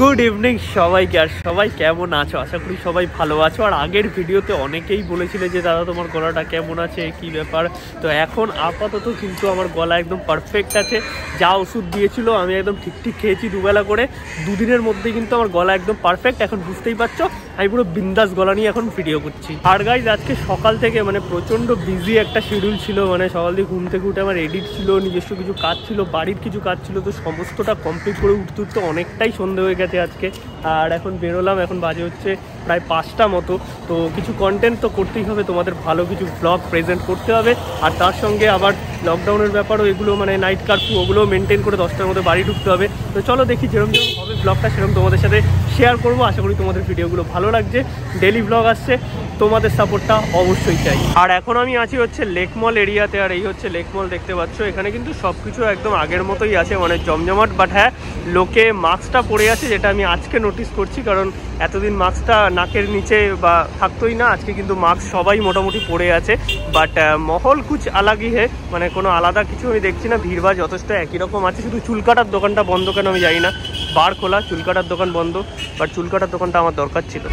Good evening সবাইকে। আর সবাই কেমন আছো? আশা করি সবাই ভালো আছো। আর আগের ভিডিওতে অনেকেই বলেছিলে যে দাদা তোমার গলাটা কেমন আছে, কি ব্যাপার। তো এখন আপাতত কিন্তু আমার গলা একদম পারফেক্ট আছে। যা ওষুধ দিয়েছিল আমি একদম ঠিক খেয়েছি দুবেলা করে। দুদিনের মধ্যে কিন্তু আমার গলা একদম পারফেক্ট। এখন বুঝতেই পারছো আমি পুরো বিন্দাস গলা নিয়ে এখন ভিডিও করছি। আর গাইজ আজকে সকাল থেকে মানে প্রচণ্ড বিজি একটা শিডিউল ছিল। মানে সকাল থেকে ঘুম থেকে উঠে আমার এডিট ছিল, নিজস্ব কিছু কাজ ছিল, বাড়ির কিছু কাজ ছিল। তো সমস্তটা কমপ্লিট করে উঠতে উঠতে অনেকটাই সন্ধে হয়ে গেছে আজকে। আর এখন বেরোলাম, এখন বাজে হচ্ছে প্রায় 5টা মতো। তো কিছু কন্টেন্ট তো করতেই হবে, তোমাদের ভালো কিছু ব্লগ প্রেজেন্ট করতে হবে। আর তার সঙ্গে আবার লকডাউনের ব্যাপারও এগুলো, মানে নাইট কার্ফিউ ওগুলো মেনটেন করে 10টার মধ্যে বাড়ি ঢুকতে হবে। তো চলো দেখি যেরকম হবে ব্লগটা সেরকম তোমাদের সাথে শেয়ার করবো। আশা করি তোমাদের ভিডিওগুলো ভালো লাগছে। ডেলি ব্লগ আসছে, তোমাদের সাপোর্টটা অবশ্যই চাই। আর এখন আমি আছি হচ্ছে লেক মল এরিয়াতে। আর এই হচ্ছে লেক মল, দেখতে পাচ্ছ। এখানে কিন্তু সব কিছু একদম আগের মতোই আছে, মানে জমজমাট। বাট হ্যাঁ, লোকে মাস্কটা পরে আছে, যেটা আমি আজকে নোটিস করছি। কারণ এতদিন মাস্কটা নাকের নিচে বা থাকতোই না, আজকে কিন্তু মাস্ক সবাই মোটামুটি পরে আছে। বাট মহল কুছ আলাগই হে, মানে কোনো আলাদা কিছু আমি দেখছি না। ভিড়ভাড় যথেষ্ট একই রকম আছে। শুধু চুল কাটার দোকানটা বন্ধ কেন আমি জানি না। বার খোলা, চুল কাটার দোকান বন্ধ। বাট চুল কাটার দোকানটা আমার দরকার ছিল।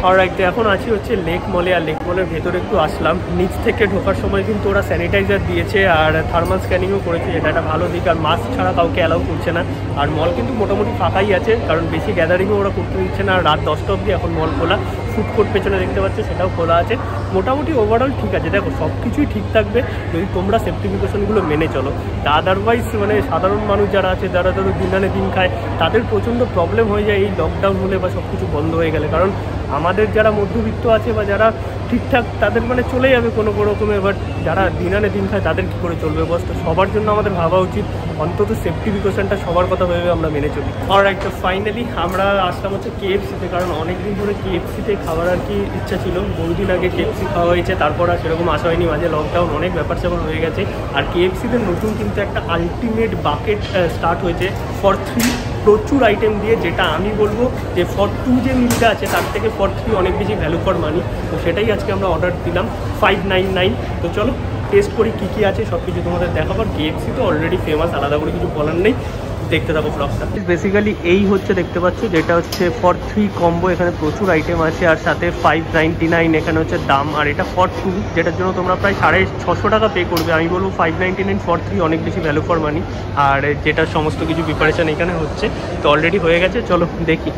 অলরাইট, এখন আছি হচ্ছে লেক মলে। আর লেক মলের ভেতরে একটু আসলাম। নিচ থেকে ঢোকার সময় কিন্তু ওরা স্যানিটাইজার দিয়েছে আর থার্মাল স্ক্যানিংও করেছে, যেটা একটা ভালো দিক। আর মাস্ক ছাড়া কাউকে অ্যালাউ করছে না। আর মল কিন্তু মোটামুটি ফাঁকাই আছে, কারণ বেশি গ্যাদারিংও ওরা করতে দিচ্ছে না। আর রাত 10টা অবধি এখন মল খোলা। ফুড কোর্ট পেছনে দেখতে পাচ্ছ, সেটাও খোলা আছে। মোটামুটি ওভারঅল ঠিক আছে। দেখো, সব কিছুই ঠিক থাকবে যদি তোমরা সেফটি প্রিকশনগুলো মেনে চলো। তা আদারওয়াইজ মানে সাধারণ মানুষ যারা আছে, যারা ধরো দিন আনে দিন খায়, তাদের প্রচণ্ড প্রবলেম হয়ে যায় এই লকডাউন হলে বা সব কিছু বন্ধ হয়ে গেলে। কারণ আমাদের যারা মধ্যবিত্ত আছে বা যারা ঠিকঠাক, তাদের মানে চলে যাবে কোনো রকমে। বাট যারা দিন আনে দিন খায় তাদের কী করে চলবে বস? তো সবার জন্য আমাদের ভাবা উচিত, অন্তত সেফটি প্রিকশনটা সবার কথা ভেবে আমরা মেনে চলি। অলরাইট, তো ফাইনালি আমরা আসলাম হচ্ছে কেএফসিতে। কারণ অনেকদিন ধরে কেএফসিতে খাবার আর কি ইচ্ছা ছিল। বহুদিন আগে কেএফসি খাওয়া হয়েছে, তারপর আর সেরকম আসা হয়নি। মাঝে লকডাউন, অনেক ব্যাপার স্যাপার হয়ে গেছে। আর কেএফসিতে নতুন কিন্তু একটা আলটিমেট বাকেট স্টার্ট হয়েছে ফর 3, প্রচুর আইটেম দিয়ে। যেটা আমি বলবো যে ফর 2 যে মিলটা আছে তার থেকে ফর 3 অনেক বেশি ভ্যালু ফর মানি। তো সেটাই আজকে আমরা অর্ডার দিলাম 599। তো চলো টেস্ট করি কী কী আছে, সব কিছু তোমাদের দেখাবো। কেএফসি তো অলরেডি ফেমাস, আলাদা করে কিছু বলার নেই। দেখতে থাকো ব্লগটা। বেসিক্যালি এই হচ্ছে, দেখতে পাচ্ছ, যেটা হচ্ছে ফর 3 কম্বো। এখানে প্রচুর আইটেম আছে আর সাথে 599 এখানে হচ্ছে দাম। আর এটা ফর 2, যেটার জন্য তোমরা প্রায় 650 টাকা পে করবে। আমি বলবো 599 ফর 3 অনেক বেশি ভ্যালু ফর মানি। আর যেটা সমস্ত কিছু প্রিপারেশন এখানে হচ্ছে, তো অলরেডি হয়ে গেছে। চলো দেখি।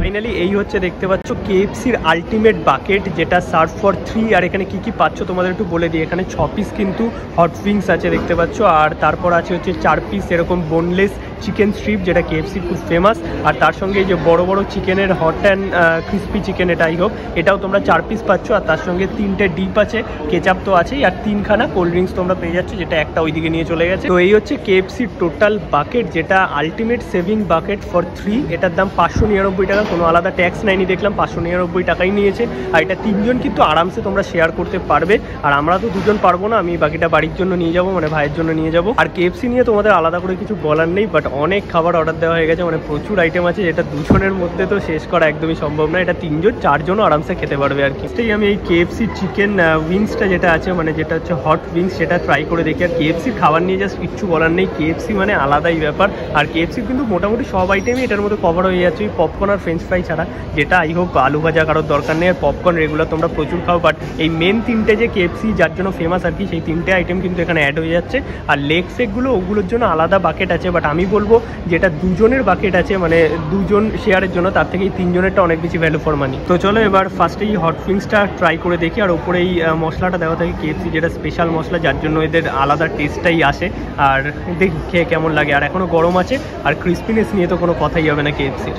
ফাইনালি এই হচ্ছে, দেখতে পাচ্ছ, কেএফসির আলটিমেট বাকেট, যেটা সার্ভ ফর 3। আর এখানে কি কি পাচ্ছ তোমাদের একটু বলে দিই। এখানে 6 পিস কিন্তু হট উইংস আছে, দেখতে পাচ্ছ। আর তারপর আছে হচ্ছে 4 পিস এরকম বোনলেস চিকেন স্ট্রিপ, যেটা কেএফসির খুব ফেমাস। আর তার সঙ্গে এই যে বড় বড় চিকেনের হট অ্যান্ড ক্রিস্পি চিকেন, এটাই হোক, এটাও তোমরা 4 পিস পাচ্ছ। আর তার সঙ্গে 3টে ডিপ আছে, কেচাপ তো আছেই। আর 3খানা কোল্ড ড্রিঙ্কস তোমরা পেয়ে যাচ্ছ, যেটা একটা ওইদিকে নিয়ে চলে গেছে। তো এই হচ্ছে কেএফসির টোটাল বাকেট, যেটা আলটিমেট সেভিং বাকেট ফর 3। এটার দাম 599 টাকা। কোনো আলাদা ট্যাক্স নেয়নি দেখলাম, 599 টাকাই নিয়েছে। আর এটা 3 জন কিন্তু আরামসে তোমরা শেয়ার করতে পারবে। আর আমরা তো 2 জন পারবো না, আমি বাকিটা বাড়ির জন্য নিয়ে যাবো, মানে ভাইয়ের জন্য নিয়ে যাবো। আর কেএফসি নিয়ে তোমাদের আলাদা করে কিছু বলার নেই। বাট অনেক খাবার অর্ডার দেওয়া হয়ে গেছে, মানে প্রচুর আইটেম আছে, যেটা 2 জনের মধ্যে তো শেষ করা একদমই সম্ভব না। এটা 3 জন 4 জনও আরামসে খেতে পারবে আর কি। সেই আমি এই কেএফসি চিকেন উইংসটা যেটা আছে, মানে যেটা হচ্ছে হট উইংস, সেটা ট্রাই করে দেখি। আর কেএফসির খাবার নিয়ে জাস্ট কিচ্ছু বলার নেই, কেএফসি মানে আলাদাই ব্যাপার। আর কেএফসির কিন্তু মোটামুটি সব আইটেমই এটার মধ্যে কভার হয়ে যাচ্ছে, ওই পপকর্ন আর ফ্রেঞ্চ ফ্রাই ছাড়া। যেটা আই হোপ আলু ভাজা কারোর দরকার নেই। আর পপকর্ন রেগুলার তোমরা প্রচুর খাও। বাট এই মেন 3টে যে কেএফসি যার জন্য ফেমাস আর কি, সেই 3টে আইটেম কিন্তু এখানে অ্যাড হয়ে যাচ্ছে। আর লেগ সেকগুলো, ওগুলোর জন্য আলাদা বাকেট আছে। বাট আমি বলবো যেটা 2 জনের বাকেট আছে, মানে 2 জন শেয়ারের জন্য, তার থেকে এই 3 জনেরটা অনেক বেশি ভ্যালু ফর মানি। তো চলো এবার ফার্স্টে এই হট উইংসটা ট্রাই করে দেখি। আর ওপরে এই মশলাটা দেওয়া থাকে কেএফসি, যেটা স্পেশাল মশলা, যার জন্য এদের আলাদা টেস্টটাই আসে। আর দেখি খেয়ে কেমন লাগে। আর এখনও গরম আছে। আর ক্রিস্পিনেস নিয়ে তো কোনো কথাই হবে না কেএফসির।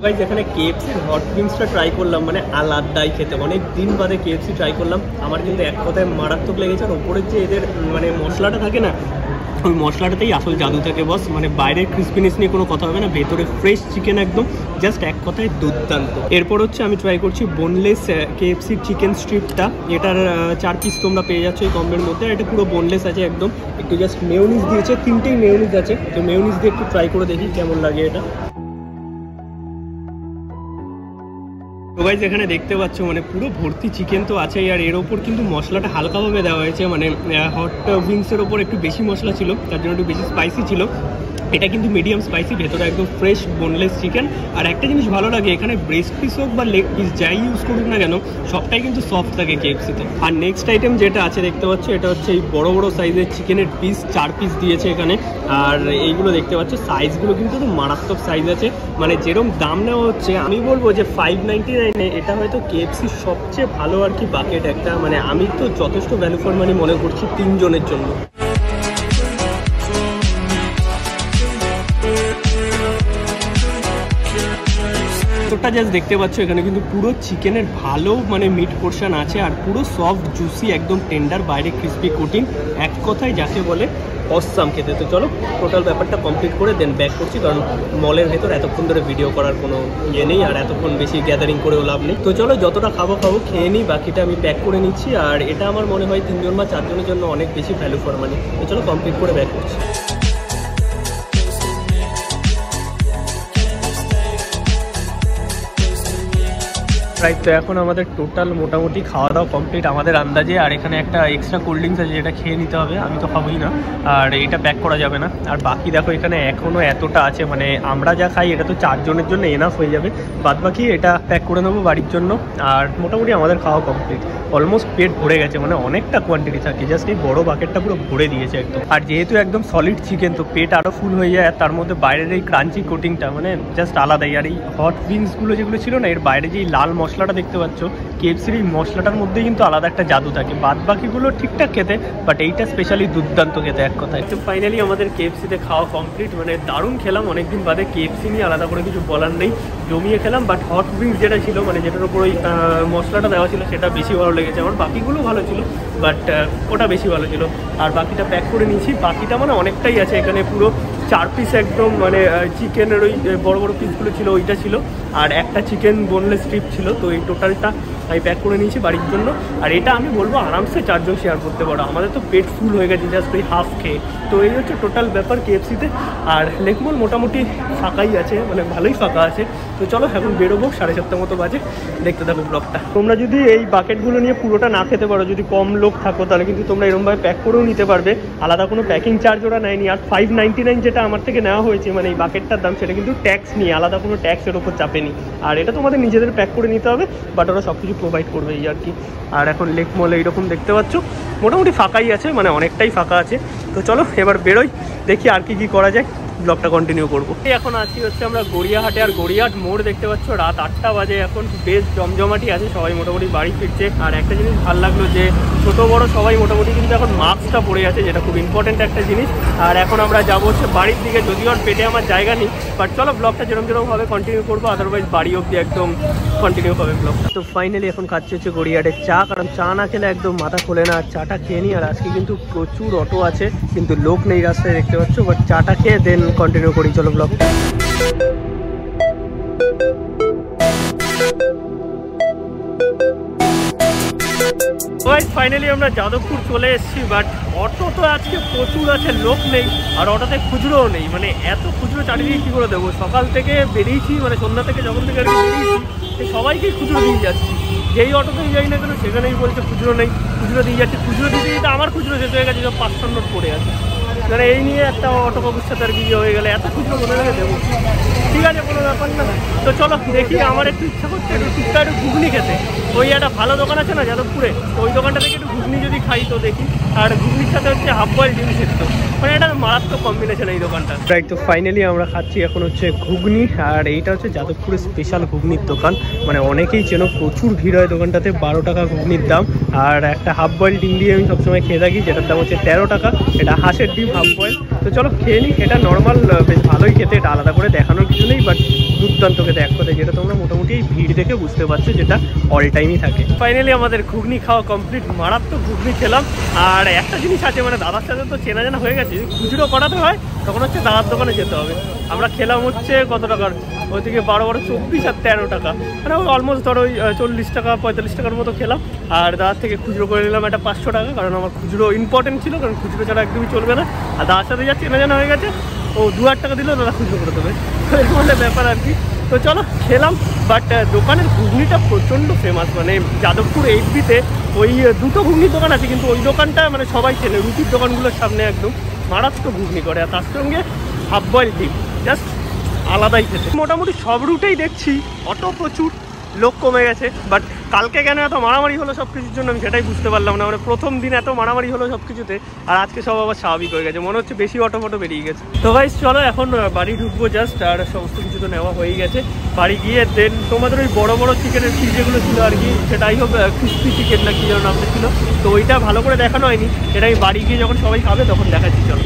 গাইজ এখানে কেএফসির হট উইংসটা ট্রাই করলাম, মানে আলাদাই খেতে। অনেক দিন বাদে কেএফসি ট্রাই করলাম, আমার কিন্তু এক কথায় মারাত্মক লেগেছে। আর ওপরের যে এদের মানে মশলাটা থাকে না, ওই মশলাটাতেই আসল জাদু থাকে বস, মানে বাইরের ক্রিসপিনেস নিয়ে কোনো কথা হবে না, ভেতরে ফ্রেশ চিকেন একদম জাস্ট এক কথায় দুর্দান্ত। এরপর হচ্ছে আমি ট্রাই করছি বোনলেস কেএফসির চিকেন স্ট্রিপটা, এটার 4 পিস তোমরা পেয়ে যাচ্ছ এই কম্বোর মধ্যে। এটা পুরো বোনলেস আছে একদম, একটু জাস্ট মেয়োনিজ দিয়েছে, 3টেই মেয়োনিজ আছে, তো মেয়োনিজ দিয়ে একটু ট্রাই করে দেখি কেমন লাগে এটা। তো গাইস এখানে দেখতে পাচ্ছ মানে পুরো ভর্তি চিকেন তো আছেই, আর এর ওপর কিন্তু মশলাটা হালকাভাবে দেওয়া হয়েছে, মানে হট উইংসের ওপর একটু বেশি মশলা ছিল, তার জন্য একটু বেশি স্পাইসি ছিল। এটা কিন্তু মিডিয়াম স্পাইসি, ভেতরে একদম ফ্রেশ বোনলেস চিকেন। আর একটা জিনিস ভালো লাগে, এখানে ব্রেস্ট পিস হোক বা লেগ পিস যাই ইউজ করুক না কেন, সবটাই কিন্তু সফট থাকে কেএফসিতে। আর নেক্সট আইটেম যেটা আছে দেখতে পাচ্ছ, এটা হচ্ছে এই বড় বড় সাইজের চিকেনের পিস, 4 পিস দিয়েছে এখানে। আর এইগুলো দেখতে পাচ্ছ সাইজগুলো কিন্তু মারাত্মক সাইজ আছে, মানে যেরকম দাম নেওয়া হচ্ছে আমি বলবো যে 599 এটা হয়তো কেএফসির সবচেয়ে ভালো আর কি বাকেট একটা, মানে আমি তো যথেষ্ট ভ্যালু ফর মানি মনে করছি 3 জনের জন্য। তোটা জাস্ট দেখতে পাচ্ছ এখানে কিন্তু পুরো চিকেনের ভালো মানে মিট পোর্শন আছে, আর পুরো সফট জুসি একদম টেন্ডার, বাইরে ক্রিস্পি কোটিং, এক কথায় যাকে বলে অসাম খেতে। তো চলো টোটাল ব্যাপারটা কমপ্লিট করে দেন ব্যাক করছি, কারণ মলের ভেতর এতক্ষণ ধরে ভিডিও করার কোনো ইয়ে নেই, আর এতক্ষণ বেশি গ্যাদারিং করেও লাভ নেই। তো চলো যতটা খাবো খেয়ে নিই, বাকিটা আমি প্যাক করে নিচ্ছি। আর এটা আমার মনে হয় 3 জন বা 4 জনের জন্য অনেক বেশি ভ্যালু ফর মানি। তো চলো কমপ্লিট করে ব্যাক করছি। রাইট, তো এখন আমাদের টোটাল মোটামুটি খাওয়া দাওয়া কমপ্লিট আমাদের আন্দাজে। আর এখানে একটা এক্সট্রা কোল্ড ড্রিঙ্কস আছে, যেটা খেয়ে নিতে হবে, আমি তো খাবোই না, আর এটা প্যাক করা যাবে না। আর বাকি দেখো এখানে এখনও এতটা আছে, মানে আমরা যা খাই এটা তো 4 জনের জন্য এনাফ হয়ে যাবে, বাদ বাকি এটা প্যাক করে নেবো বাড়ির জন্য। আর মোটামুটি আমাদের খাওয়া কমপ্লিট, অলমোস্ট পেট ভরে গেছে, মানে অনেকটা কোয়ান্টিটি থাকে, জাস্ট এই বড়ো বাকেটটা পুরো ভরে দিয়েছে একদম। আর যেহেতু একদম সলিড চিকেন, তো পেট আরও ফুল হয়ে যায়, আর তার মধ্যে বাইরের এই ক্রাঞ্চি কোটিংটা মানে জাস্ট আলাদাই। আর এই হট উইংসগুলো যেগুলো ছিল না, এর বাইরে যে লাল মশলাটা দেখতে পাচ্ছ, কেএফসির এই মশলাটার মধ্যেই কিন্তু আলাদা একটা জাদু থাকে, বাদ বাকিগুলো ঠিকঠাক খেতে, বাট এইটা স্পেশালি দুর্দান্ত খেতে এক কথায়। তো ফাইনালি আমাদের কেএফসিতে খাওয়া কমপ্লিট, মানে দারুণ খেলাম, অনেকদিন বাদে কেএফসি নিয়ে আলাদা করে কিছু বলার নেই, জমিয়ে খেলাম। বাট হট উইংস যেটা ছিল, মানে যেটার উপর ওই মশলাটা দেওয়া ছিল, সেটা বেশি ভালো লেগেছে আমার। বাকিগুলো ভালো ছিল, বাট ওটা বেশি ভালো ছিল। আর বাকিটা প্যাক করে নিয়েছি, বাকিটা মানে অনেকটাই আছে এখানে, পুরো 4 পিস একদম মানে চিকেনের ওই বড় বড় পিসগুলো ছিল, ওইটা ছিল, আর একটা চিকেন বোনলেস স্ট্রিপ ছিল। তো এই টোটালটা আমি প্যাক করে নিয়েছি বাড়ির জন্য। আর এটা আমি বলবো আরামসে 4 জন শেয়ার করতে পারো, আমাদের তো পেট ফুল হয়ে গেছে জাস্ট ওই হাফ খেয়ে। তো এই হচ্ছে টোটাল ব্যাপার কেএফসিতে। আর লেকমল মোটামুটি ফাঁকাই আছে, মানে ভালোই ফাঁকা আছে। তো চলো এখন বেরোবো, 7:30 মতো বাজে, দেখতে থাকো ব্লগটা। তোমরা যদি এই বাকেটগুলো নিয়ে পুরোটা না খেতে পারো, যদি কম লোক থাকো, তাহলে কিন্তু তোমরা এরকমভাবে প্যাক করেও নিতে পারবে, আলাদা কোনো প্যাকিং চার্জ ওরা নেয়নি। আর 599 যেটা আমার থেকে নেওয়া হয়েছে মানে এই বাকেটটার দাম, সেটা কিন্তু ট্যাক্স নিয়ে, আলাদা কোনো ট্যাক্সের ওপর চাপেনি। আর এটা তোমাদের নিজেদের প্যাক করে নিতে হবে, বাট ওরা সব কিছু প্রোভাইড করবে এই আর কি। আর এখন লেক মলে এইরকম দেখতে পাচ্ছ মোটামুটি ফাঁকাই আছে, মানে অনেকটাই ফাঁকা আছে। তো চলো এবার বেরোই, দেখি আর কি করা যায়, ব্লগটা কন্টিনিউ করবো। এখন আছি হচ্ছে আমরা গড়িয়াহাটে, আর গড়িয়াহাট মোড় দেখতে পাচ্ছ, রাত 8টা বাজে এখন, বেশ জমজমাটি আছে, সবাই মোটামুটি বাড়ি ফিরছে। আর একটা জিনিস ভালো লাগলো যে ছোটো বড়ো সবাই মোটামুটি কিন্তু এখন মাস্কটা পরে আছে, যেটা খুব ইম্পর্টেন্ট একটা জিনিস। আর এখন আমরা যাবো হচ্ছে বাড়ির দিকে, যদিও আর পেটে আমার জায়গা নেই, বাট চলো ব্লগটা যেরকমভাবে কন্টিনিউ করবো, আদারওয়াইজ বাড়ি অবধি একদম কন্টিনিউ হবে ব্লগটা। তো ফাইনালি এখন খাচ্ছি হচ্ছে গড়িয়াহাটের চা, কারণ চা না খেলে একদম মাথা খোলে না। আর চাটা খেয়ে নিই, আর আজকে কিন্তু প্রচুর অটো আছে, কিন্তু লোক নেই রাস্তায় দেখতে পাচ্ছ, বাট চাটা খেয়ে দেন কন্টিনিউ করি, চলো ব্লগটা। ফাইনালি আমরা যাদবপুর চলে এসেছি, বাট অটো তো আজকে প্রচুর আছে, লোক নেই, আর অটোতে খুচরোও নেই, মানে এত খুচরো চারিদিকে কী করে দেবো। সকাল থেকে বেরিয়েছি, মানে সন্ধ্যা থেকে যখন থেকে আর কি বেরিয়েছি, সবাইকেই খুচরো দিয়ে যাচ্ছি, যেই অটোতেই যাই না কেন সেখানেই বলছে খুচরো নেই, খুচরো দিয়ে যাচ্ছে। খুচরো দিতে দিতে আমার খুচরো শেষ হয়ে গেছে, সব 500 নোট পড়ে আছে। মানে এই নিয়ে একটা অটো বাবুর সাথে আর কি হয়ে গেলে, এত খুচরো কোথা থেকে দেবো। ঠিক আছে, কোনো ব্যাপার না। তো চলো দেখি, আমার একটু ইচ্ছা করছে একটু টুকটাক একটু ঘুগনি খেতে। ওই একটা ভালো দোকান আছে না যাদবপুরে, তো ওই দোকানটা থেকে একটু ঘুগনি যদি খাই তো দেখি। আর ঘুগনির সাথে হচ্ছে হাফ বয়েল ডিম সেদ্ধ, মানে এটা মারাত্মক কম্বিনেশন এই দোকানটা। রাইট, তো ফাইনালি আমরা খাচ্ছি এখন হচ্ছে ঘুগনি, আর এইটা হচ্ছে যাদবপুরের স্পেশাল ঘুগনির দোকান, মানে অনেকেই চেনো, প্রচুর ভিড় হয় দোকানটাতে। 12 টাকা ঘুগনির দাম, আর একটা হাফ বয়েল ডিম দিয়ে আমি সবসময় খেয়ে থাকি, যেটার দাম হচ্ছে 13 টাকা। এটা হাঁসের ডিম হাফ বয়েল। তো চলো খেয়ে নিই, এটা নর্মাল বেশ ভালোই খেতে, এটা আলাদা করে দেখানোর কিছু নেই, বাট দুর্দান্ত খেতে এক কথায়, যেটা তোমরা মোটামুটি ভিড় দেখে বুঝতে পারছো, যেটা অল টাইমই থাকে। ফাইনালি আমাদের ঘুগনি খাওয়া কমপ্লিট, মারাত্মক ঘুগনি খেলাম। আর একটা জিনিস আছে, মানে দাদার সাথে তো চেনা জানা হয়ে গেছে, আছে। যদি খুচরো করাতে হয় তখন হচ্ছে দাদার দোকানে যেতে হবে। আমরা খেলাম হচ্ছে কত টাকার, ওই থেকে 12 24 আর 13 টাকা, মানে ওই অলমোস্ট ধরো ওই 40 টাকা 45 টাকার মতো খেলাম। আর দাদার থেকে খুচরো করে নিলাম একটা 500 টাকা, কারণ আমার খুচরো ইম্পর্টেন্ট ছিল, কারণ খুচরো ছাড়া একদমই চলবে না। আর দাদার সাথে যা চেনা জানা হয়ে গেছে, ও 2-8 টাকা দিলেও দাদা খুচরো করে দেবে, এরকম একটা ব্যাপার আর কি। তো চলো খেলাম। বাট দোকানের ঘুগনিটা প্রচণ্ড ফেমাস, মানে যাদবপুর 8B-তে ওই দুটো ঘুগনির দোকান আছে, কিন্তু ওই দোকানটা মানে সবাই চেনে, রুটির দোকানগুলোর সামনে একদম মারাত্মক ঘুগনি করে। আর তার সঙ্গে হাফ বয়েল ডিম, জাস্ট আলাদাই খেতে। মোটামুটি সব রুটেই দেখছি অটো প্রচুর, লোক কমে গেছে। বাট কালকে কেন এত মারামারি হলো সব কিছুর জন্য আমি সেটাই বুঝতে পারলাম না। মানে প্রথম দিন এত মারামারি হলো সব কিছুতে, আর আজকে সব আবার স্বাভাবিক হয়ে গেছে, মনে হচ্ছে বেশি অটো ফটো বেরিয়ে গেছে। তো গাইস চলো এখন বাড়ি ঢুকবো জাস্ট, আর সমস্ত কিছু তো নেওয়া হয়েই গেছে। বাড়ি গিয়ে দেন তোমাদের ওই বড় বড় চিকেনের পিস যেগুলো ছিল আর কি, সেটাই হোক ক্রিস্পি চিকেন না কি যেন নামটা ছিল, তো ওইটা ভালো করে দেখানো হয়নি, এটা আমি বাড়ি গিয়ে যখন সবাই খাবে তখন দেখাচ্ছি। চলো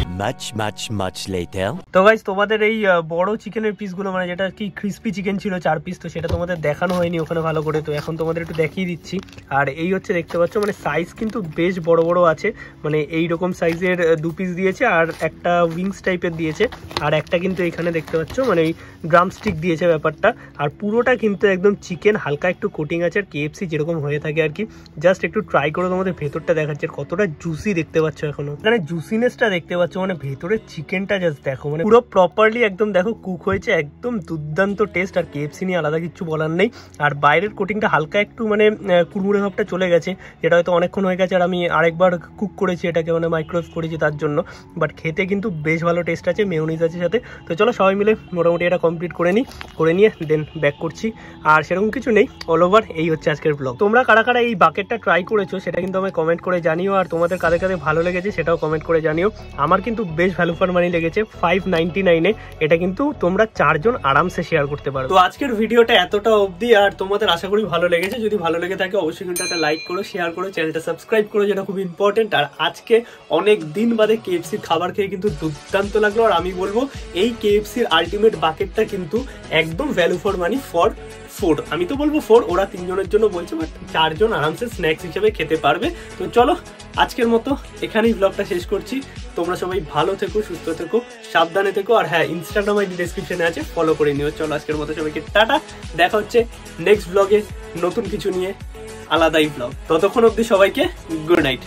much later। তো গাইস তোমাদের এই বড় চিকেনের পিসগুলো, মানে যেটা কি ক্রিস্পি চিকেন ছিল 4 পিস, তো সেটা তোমাদের দেখানো হয়নি ওখানে ভালো করে, তো এখন তোমাদের একটু দেখিয়ে দিচ্ছি। আর এই হচ্ছে দেখতে পাচ্ছ, মানে সাইজ কিন্তু বেশ বড় বড় আছে, মানে এইরকম সাইজের 2 পিস দিয়েছে, আর একটা উইংস টাইপের দিয়েছে, আর একটা কিন্তু এখানে দেখতে পাচ্ছ মানে এই ড্রাম স্টিক দিয়েছে ব্যাপারটা। আর পুরোটা কিন্তু একদম চিকেন, হালকা একটু কোটিং আছে, আর KFC যেরকম হয়ে থাকে আর কি। জাস্ট একটু ট্রাই করে তোমাদের ভেতরটা দেখাচ্ছে কতটা জুসি দেখতে পাচ্ছ, এখনো মানে জুসিনেসটা দেখতে পাচ্ছ, মানে ভেতরের চিকেনটা জাস্ট দেখো, মানে পুরো প্রপারলি একদম দেখো কুক হয়েছে, একদম দুর্দান্ত টেস্ট। আর KFC নিয়ে আলাদা কিছু বলার নেই। আর বাইরের কোটিংটা হালকা একটু মানে কুড়মুড়ে ভাবটা চলে গেছে, যেটা হয়তো অনেকক্ষণ হয়ে গেছে, আর আমি আরেকবার কুক করেছি এটাকে, মানে মাইক্রোওয়েভ করেছি তার জন্য। বাট খেতে কিন্তু বেশ ভালো টেস্ট আছে, মেয়োনিজ আছে সাথে। তো চলো সবাই মিলে মোটামুটি এটা কমপ্লিট করে নিয়ে দেন ব্যাক করছি। আর সেরকম কিছু নেই, অল ওভার এই হচ্ছে আজকের ব্লগ। তোমরা কারা কারা এই বাকেটটা ট্রাই করেছো সেটা কিন্তু আমায় কমেন্ট করে জানিও, আর তোমাদের কাদের কাদের ভালো লেগেছে সেটাও কমেন্ট করে জানিও। আমার কিন্তু বেশ ভ্যালু ফর মানি লেগেছে, 599-এ এটা কিন্তু তোমরা 4 জন আরামসে শেয়ার করতে পারো। তো আজকের ভিডিওটা এতটা অবধি, আর তোমাদের আশা করি ভালো লেগেছে। যদি ভালো লেগে থাকে অবশ্যই কিন্তু একটা লাইক করো, শেয়ার করো, চ্যানেলটা সাবস্ক্রাইব করো, যেটা খুব ইম্পর্টেন্ট। আর আজকে অনেক দিন বাদে KFC-র খাবার খেয়ে কিন্তু দুর্দান্ত লাগলো, আর আমি বলবো এই KFC-র আলটিমেট বাকেটটা কিন্তু একদম ভ্যালু ফর মানি ফর 4। আমি তো বলবো 4, ওরা 3 জনের জন্য বলছে, বাট 4 জন আরামসে স্ন্যাক্স হিসেবে খেতে পারবে। তো চলো আজকের মতো এখানেই ব্লগটা শেষ করছি। তোমরা সবাই ভালো থেকো, সুস্থ থেকো, সাবধানে থেকো। আর হ্যাঁ, ইনস্টাগ্রাম আইডি ডেসক্রিপশনে আছে, ফলো করে নিও। চলো আজকের মতো সবাইকে টাটা, দেখা হচ্ছে নেক্সট ব্লগে নতুন কিছু নিয়ে, আলাদাই ব্লগ। ততক্ষণ অবধি সবাইকে গুড নাইট।